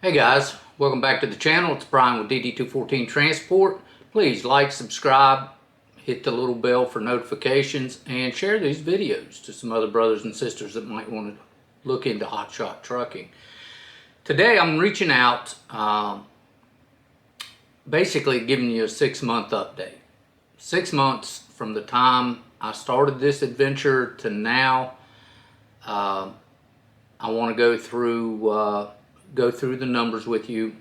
Hey guys, welcome back to the channel. It's Bryan with DD214 Transport. Please like, subscribe, hit the little bell for notifications, and share these videos to some other brothers and sisters that might want to look into hotshot trucking. Today I'm reaching out, basically giving you a 6-month update. 6 months from the time I started this adventure to now. I want to go through the numbers with you.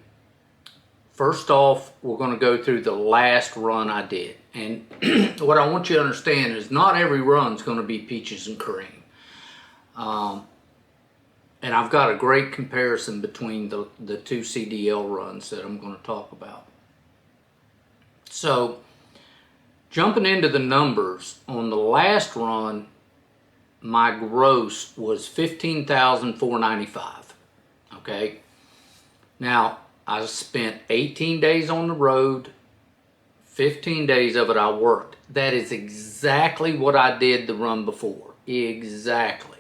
First off, we're going to go through the last run I did. And what I want you to understand is not every run is going to be peaches and cream. And I've got a great comparison between the two CDL runs that I'm going to talk about. So, jumping into the numbers, on the last run, my gross was $15,495. Okay. Now, I spent 18 days on the road, 15 days of it I worked. That is exactly what I did the run before. Exactly.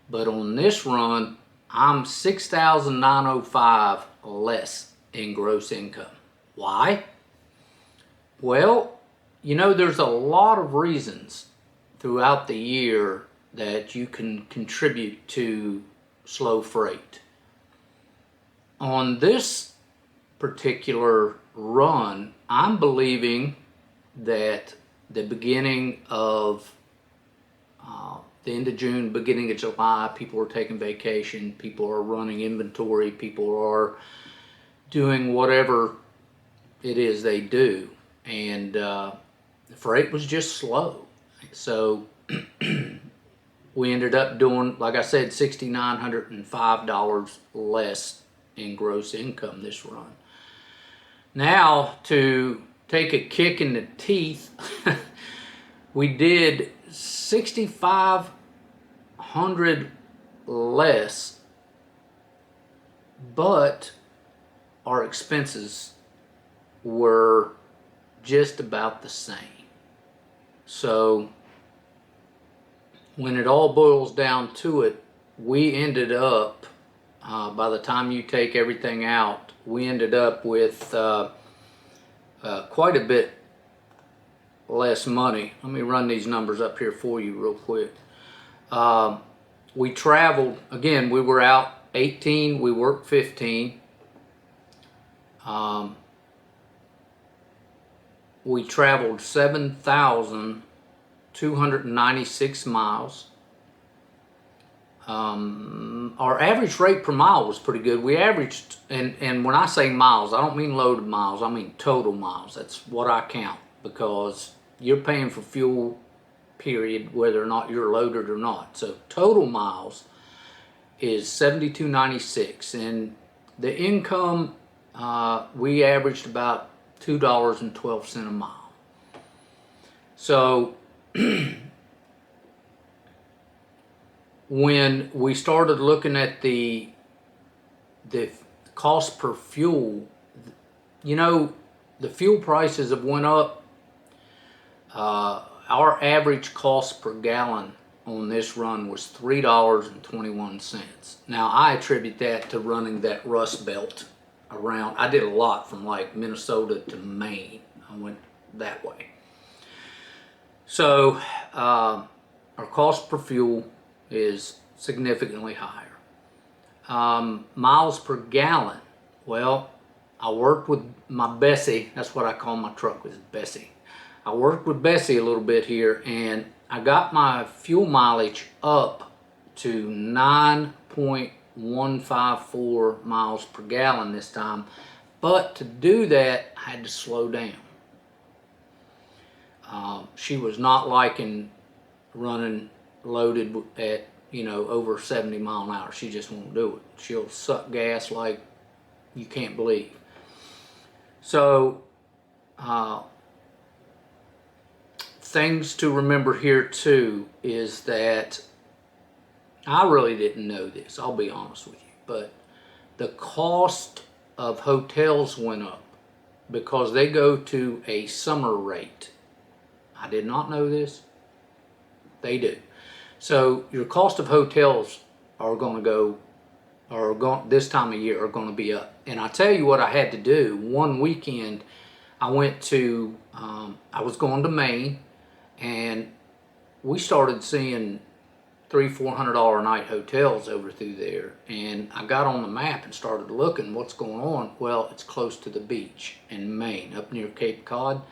But on this run, I'm $6,905 less in gross income. Why? Well, you know, there's a lot of reasons throughout the year that you can contribute to slow freight. On this particular run, I'm believing that the beginning of the end of June, beginning of July, people are taking vacation, people are running inventory, people are doing whatever it is they do, and the freight was just slow. So we ended up doing, like I said, $6,905 less in gross income this run. Now, to take a kick in the teeth, we did $6,500 less, but our expenses were just about the same. So when it all boils down to it, we ended up, by the time you take everything out, we ended up with quite a bit less money. Let me run these numbers up here for you real quick. We traveled, again, we were out 18, we worked 15. We traveled 7,296 miles. Our average rate per mile was pretty good. We averaged, and when I say miles, I don't mean loaded miles, I mean total miles. That's what I count, because you're paying for fuel, period, whether or not you're loaded or not. So total miles is 7,296, and the income, we averaged about $2.12 a mile. So when we started looking at the cost per fuel, you know, the fuel prices have went up. Our average cost per gallon on this run was $3.21. Now, I attribute that to running that Rust Belt around. I did a lot from like Minnesota to Maine. I went that way. So our cost per fuel is significantly higher. Miles per gallon, well, I worked with my Bessie. That's what I call my truck, was Bessie. I worked with Bessie a little bit here, and I got my fuel mileage up to 9.154 miles per gallon this time. But to do that, I had to slow down. She was not liking running loaded at, you know, over 70 mile an hour. She just won't do it. She'll suck gas like you can't believe. So things to remember here too is that I really didn't know this, I'll be honest with you, but the cost of hotels went up because they go to a summer rate. I did not know this. They do. So your cost of hotels are going to go this time of year are going to be up. And I tell you what I had to do. One weekend, I went to, I was going to Maine, and we started seeing $300-400 a night hotels over through there. And I got on the map and started looking what's going on. Well, it's close to the beach in Maine, up near Cape Cod.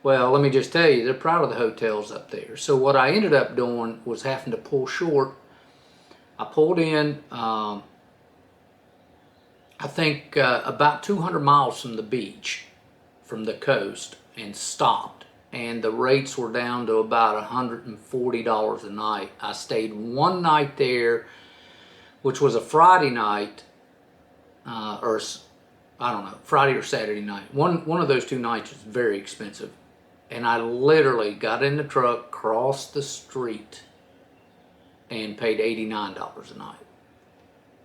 Well, let me just tell you, they're proud of the hotels up there. So what I ended up doing was having to pull short. I pulled in, I think about 200 miles from the beach, from the coast, and stopped. And the rates were down to about $140 a night. I stayed one night there, which was a Friday night, or I don't know, Friday or Saturday night. One of those 2 nights was very expensive. And I literally got in the truck, crossed the street, and paid $89 a night.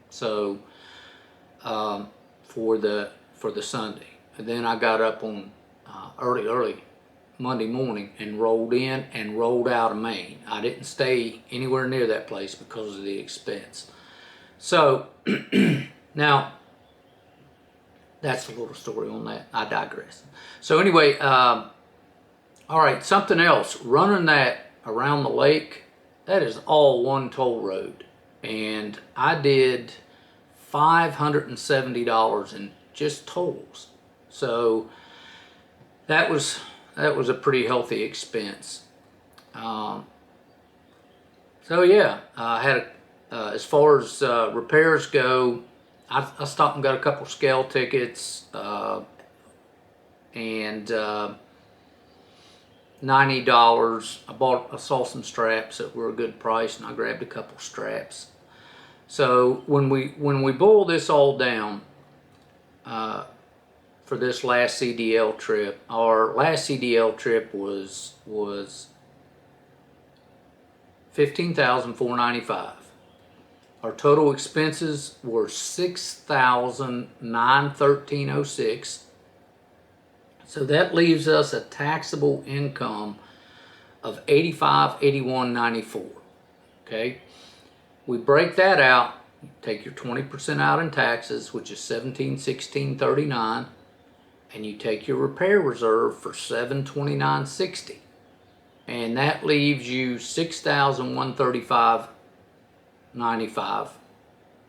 So for the Sunday. And then I got up on early Monday morning and rolled in and rolled out of Maine. I didn't stay anywhere near that place because of the expense. So now that's a little story on that. I digress. So anyway, all right, something else. Running that around the lake, that is all one toll road. And I did $570 in just tolls. So that was a pretty healthy expense. So yeah, I had as far as repairs go, I stopped and got a couple scale tickets and $90. I saw some straps that were a good price, and I grabbed a couple straps. So when we boil this all down for this last CDL trip, our last CDL trip was $15,495. Our total expenses were $6,913.06. So that leaves us a taxable income of $85,81.94. Okay, we break that out. Take your 20% out in taxes, which is $1,716.39, and you take your repair reserve for $729.60, and that leaves you $6,135.95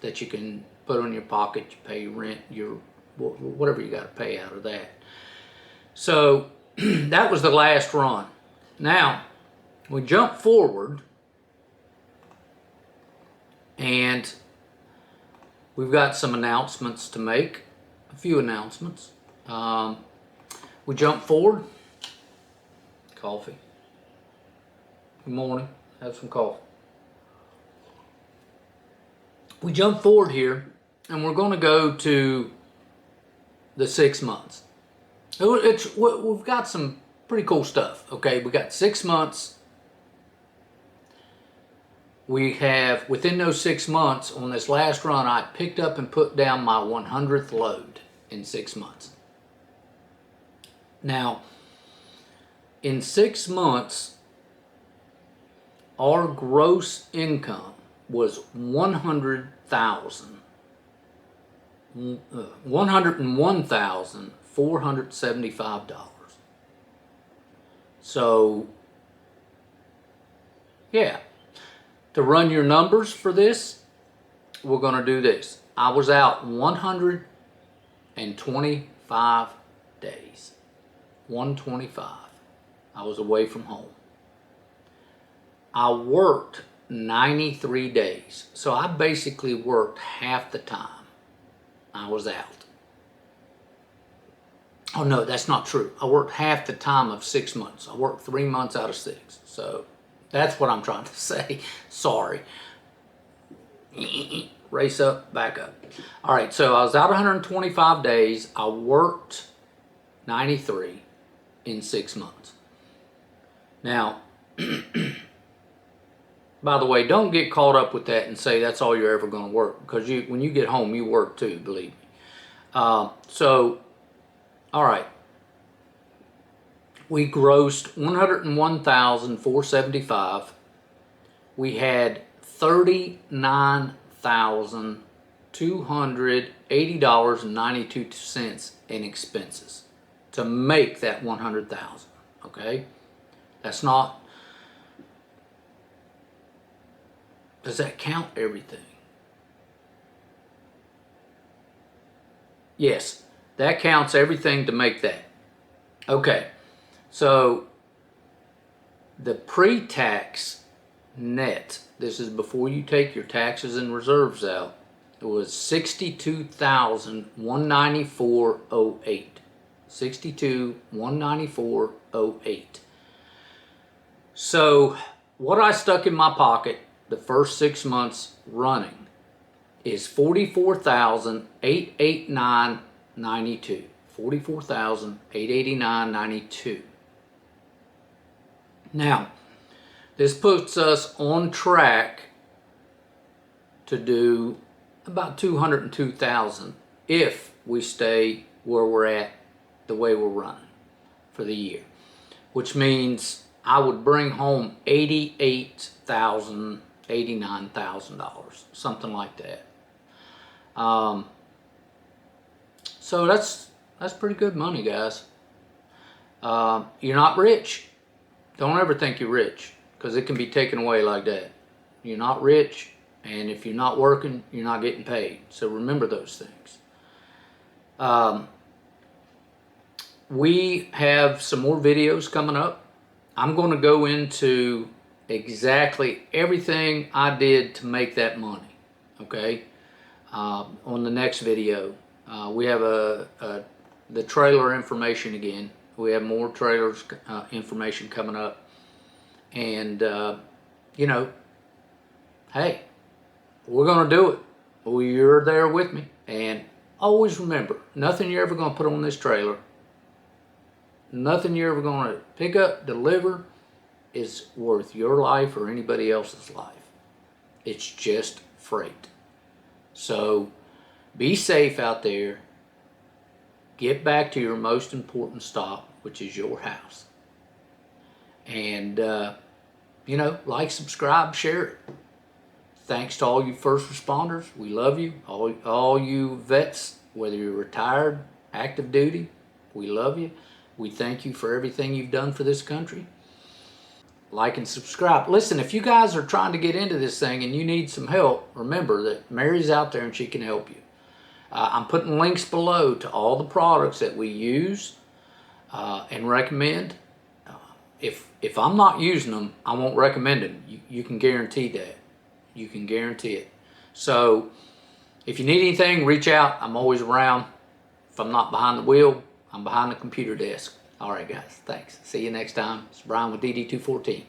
that you can put on your pocket. You pay your rent, your whatever you got to pay out of that. So that was the last run. Now we jump forward, and we've got some announcements to make, a few announcements. We jump forward. Coffee. Good morning. Have some coffee. We jump forward here, and we're going to go to the 6 months. We've got some pretty cool stuff. Okay, we got 6 months. We have, within those 6 months, on this last run, I picked up and put down my 100th load in 6 months. Now, in 6 months, our gross income was $101,475. So, yeah. To run your numbers for this, we're going to do this. I was out 125 days. 125. I was away from home. I worked 93 days. So I basically worked half the time I was out. Oh no, that's not true. I worked half the time of 6 months. I worked 3 months out of 6. So that's what I'm trying to say. Sorry. Race up, back up. All right, so I was out 125 days. I worked 93 in 6 months. Now, by the way, don't get caught up with that and say that's all you're ever going to work, because when you get home, you work too, believe me. So, all right. We grossed $101,475. We had $39,000 $280.92 in expenses to make that 100,000. Okay, that's not. Does that count everything? Yes, that counts everything to make that. Okay, so the pre-tax net, this is before you take your taxes and reserves out, it was $62,194.08. $62,194.08. So what I stuck in my pocket the first 6 months running is $44,889.92. $44,889.92. Now, this puts us on track to do about $202,000 if we stay where we're at the way we're running for the year, which means I would bring home $88,000, $89,000, something like that. So that's pretty good money, guys. You're not rich. Don't ever think you're rich, because it can be taken away like that. You're not rich, and if you're not working, you're not getting paid. So remember those things. We have some more videos coming up. I'm going to go into exactly everything I did to make that money. Okay, on the next video, we have the trailer information again. We have more trailers information coming up, and you know, hey, we're gonna do it. Well, you're there with me, and always remember, nothing you're ever gonna put on this trailer, nothing you're ever gonna pick up, deliver, is worth your life or anybody else's life. It's just freight. So be safe out there. Get back to your most important stop, which is your house. And, you know, like, subscribe, share it. Thanks to all you first responders. We love you. All you vets, whether you're retired, active duty, we love you. We thank you for everything you've done for this country. Like and subscribe. Listen, if you guys are trying to get into this thing and you need some help, remember that Mary's out there and she can help you. I'm putting links below to all the products that we use and recommend. If I'm not using them, I won't recommend them. You can guarantee that. You can guarantee it. So if you need anything, reach out. I'm always around. If I'm not behind the wheel, I'm behind the computer desk. All right, guys. Thanks. See you next time. It's Bryan with DD214.